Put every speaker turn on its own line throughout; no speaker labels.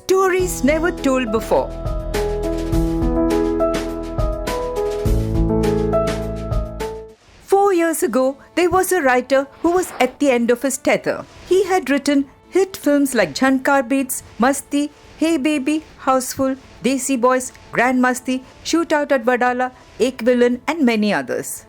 Stories never told before. Years ago, there was a writer who was at the end of his tether. He had written hit films like Jhankar Beats, Masti, Hey Baby, Houseful, Desi Boys, Grand Masti, Shootout at Wadala, Ek Villain and many others.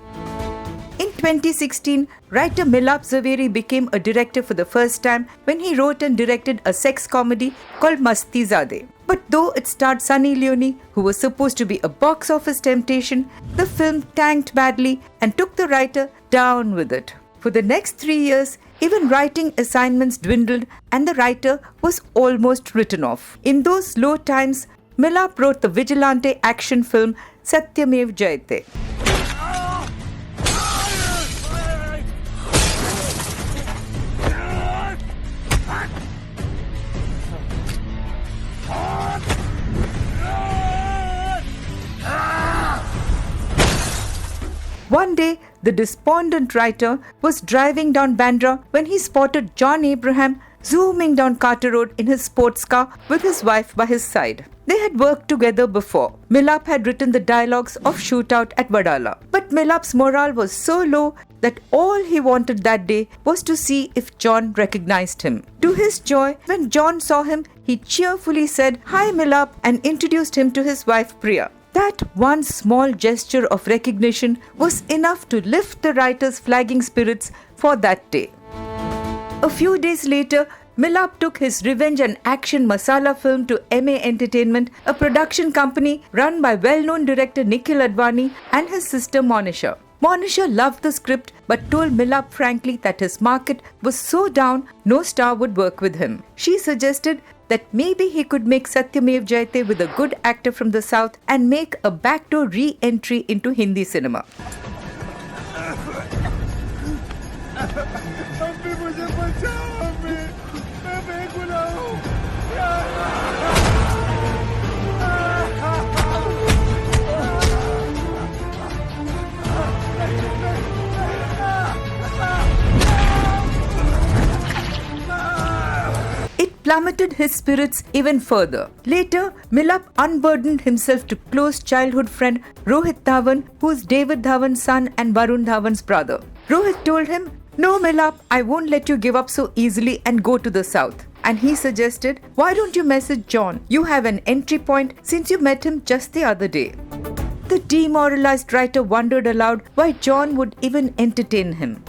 In 2016, writer Milap Zaveri became a director for the first time when he wrote and directed a sex comedy called Masti Zade. But though it starred Sunny Leone, who was supposed to be a box office temptation, the film tanked badly and took the writer down with it. For the next 3 years, even writing assignments dwindled and the writer was almost written off. In those low times, Milap wrote the vigilante action film Satyamev Jayate. One day, the despondent writer was driving down Bandra when he spotted John Abraham zooming down Carter Road in his sports car with his wife by his side. They had worked together before. Milap had written the dialogues of Shootout at Wadala. But Milap's morale was so low that all he wanted that day was to see if John recognized him. To his joy, when John saw him, he cheerfully said, "Hi Milap," and introduced him to his wife Priya. That one small gesture of recognition was enough to lift the writer's flagging spirits for that day. A few days later, Milap took his revenge and action masala film to MA Entertainment, a production company run by well-known director Nikhil Advani and his sister Monisha. Monisha loved the script but told Milap frankly that his market was so down, no star would work with him. She suggested that maybe he could make Satyamev Jayate with a good actor from the south and make a backdoor re-entry into Hindi cinema. Plummeted his spirits even further. Later, Milap unburdened himself to close childhood friend Rohit Dhawan, who is David Dhawan's son and Varun Dhawan's brother. Rohit told him, "No Milap, I won't let you give up so easily and go to the south." And he suggested, "Why don't you message John? You have an entry point since you met him just the other day." The demoralized writer wondered aloud why John would even entertain him.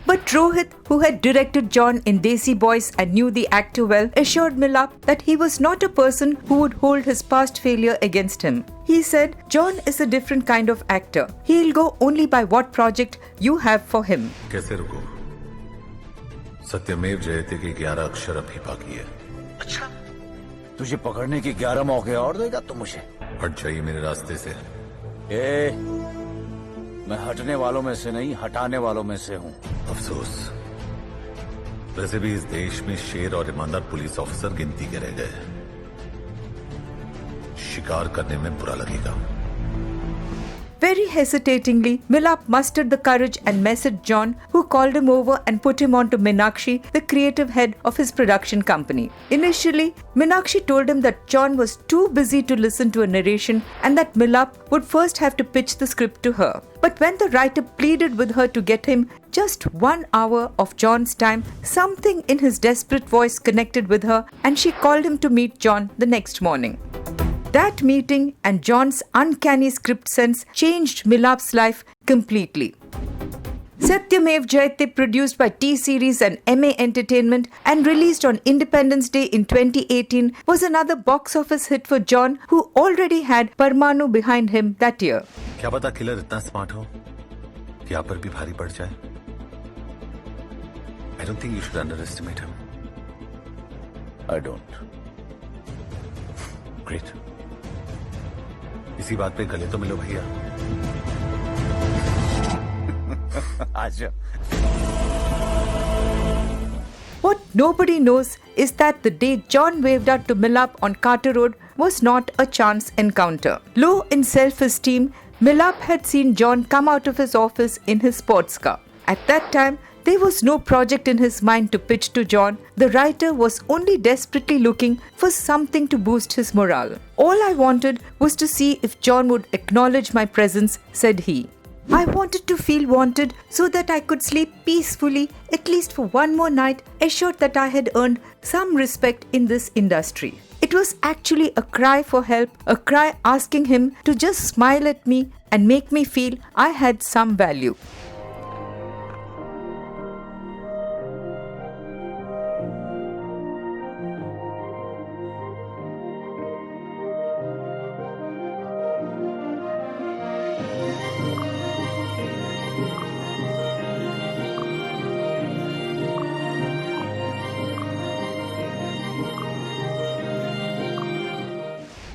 But Rohit, who had directed John in Desi Boys and knew the actor well, assured Milap that he was not a person who would hold his past failure against him. He said, "John is a different kind of actor. He'll go only by what project you have for him."
कैसे रुको? सत्यमेव जयते के 11 अक्षर अभी बाकी है।
अच्छा, तुझे पकड़ने के 11 मौके और देगा तो मुझे?
हट जाइए मेरे रास्ते से।
मैं हटने वालों में से नहीं, हटाने वालों में से हूँ।
अफसोस, वैसे भी इस देश में शेर और ईमानदार पुलिस ऑफिसर गिनती के रह गए। शिकार करने में बुरा लगेगा।
Very hesitatingly, Milap mustered the courage and messaged John, who called him over and put him on to Meenakshi, the creative head of his production company. Initially, Meenakshi told him that John was too busy to listen to a narration and that Milap would first have to pitch the script to her. But when the writer pleaded with her to get him just 1 hour of John's time, something in his desperate voice connected with her and she called him to meet John the next morning. That meeting and John's uncanny script sense changed Milap's life completely. Satyamev Jayate, produced by T-Series and MA Entertainment and released on Independence Day in 2018, was another box office hit for John, who already had Parmanu behind him that year.
क्या पता killer इतना smart हो कि आप पर भी भारी पड़ जाए। I don't think you should underestimate him.
I don't.
Great. इसी बात पे गले तो मिलो भैया।
आजा।
What nobody knows is that the day John waved out to Milap on Carter Road was not a chance encounter. Low in self-esteem, Milap had seen John come out of his office in his sports car. At that time, There was no project in his mind to pitch to John. The writer was only desperately looking for something to boost his morale. All I wanted was to see if John would acknowledge my presence, said he. I wanted to feel wanted so that I could sleep peacefully at least for one more night, assured that I had earned some respect in this industry. It was actually a cry for help, a cry asking him to just smile at me and make me feel I had some value.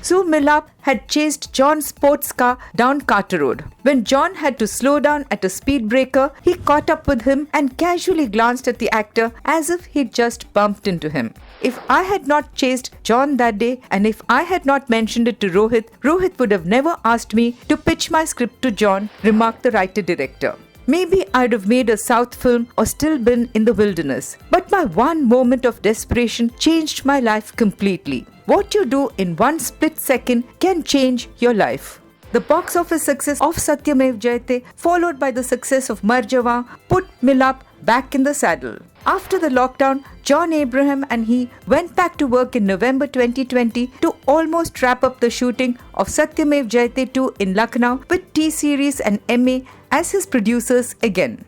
So Milap had chased John's sports car down Carter Road. When John had to slow down at a speed breaker, he caught up with him and casually glanced at the actor as if he'd just bumped into him. If I had not chased John that day and if I had not mentioned it to Rohit, Rohit would have never asked me to pitch my script to John, remarked the writer-director. Maybe I'd have made a South film or still been in the wilderness. But my one moment of desperation changed my life completely. What you do in one split second can change your life. The box office success of Satyamev Jayate, followed by the success of Mar Jawan, put Milap back in the saddle. After the lockdown, John Abraham and he went back to work in November 2020 to almost wrap up the shooting of Satyamev Jayate 2 in Lucknow with T-Series and MA as his producers again.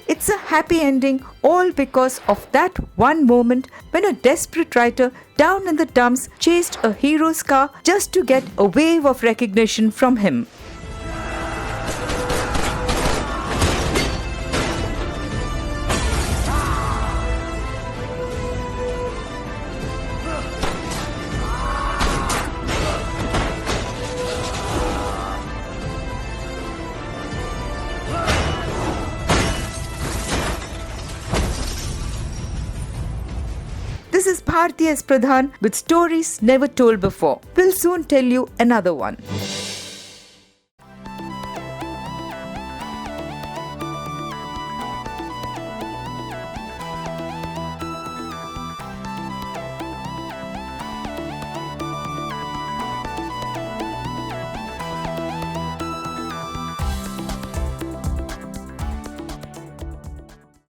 It's a happy ending, all because of that one moment when a desperate writer down in the dumps chased a hero's car just to get a wave of recognition from him. This is Bharti S. Pradhan with stories never told before. We'll soon tell you another one.